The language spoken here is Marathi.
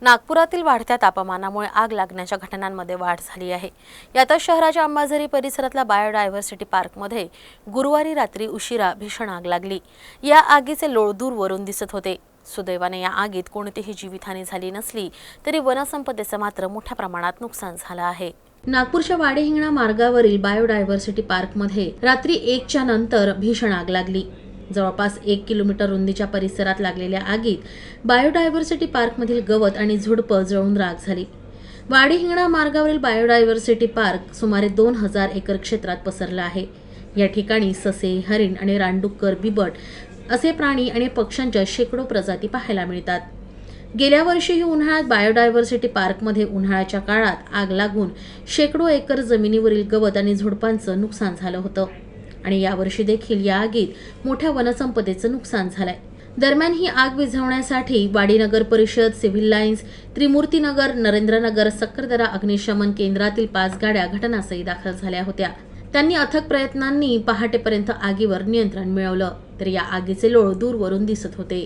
नागपुरातील वाढत्या तापमानामुळे आग लागण्याच्या घटनांमध्ये वाढ झाली आहे। यातच शहराच्या अंबाझरी परिसरातल्या बायोडायव्हर्सिटी पार्कमध्ये गुरुवारी रात्री उशिरा भीषण आग लागली। या आगीचे लोळ दूरवरून दिसत होते। सुदैवाने या आगीत कोणतीही जीवितहानी झाली नसली तरी वनसंपदेचे मात्र मोठ्या प्रमाणात नुकसान झालं आहे। नागपूरच्या वाडेहिंगणा मार्गावरील बायोडायव्हर्सिटी पार्कमध्ये रात्री 1च्या नंतर भीषण आग लागली। जवळपास 1 किलोमीटर रुंदीच्या परिसरात लागलेल्या आगीत बायोडायव्हर्सिटी पार्कमधील गवत आणि झुडपं जळून राख झाली। वाडेहिंगणा मार्गावरील बायोडायव्हर्सिटी पार्क सुमारे 2000 एकर क्षेत्रात पसरला आहे। या ठिकाणी ससे, हरिण आणि रानडुक्कर, बिबट असे प्राणी आणि पक्ष्यांच्या शेकडो प्रजाती पाहायला मिळतात। गेल्या वर्षीही उन्हाळ्यात बायोडायव्हर्सिटी पार्कमध्ये उन्हाळ्याच्या काळात आग लागून शेकडो एकर जमिनीवरील गवत आणि झुडपांचं नुकसान झालं होतं आणि यावर्षी देखील या आगीत मोठ्या वनसंपदेचं नुकसान झालंय। दरम्यान ही आग विझवण्यासाठी वाडी नगर परिषद, सिव्हिल लाईन्स, त्रिमूर्तीनगर, नरेंद्रनगर, सक्करदरा अग्निशमन केंद्रातील 5 गाड्या घटनास्थळी दाखल झाल्या होत्या। त्यांनी अथक प्रयत्नांनी पहाटेपर्यंत आगीवर नियंत्रण मिळवलं, तर या आगीचे लोळ दूरवरून दिसत होते।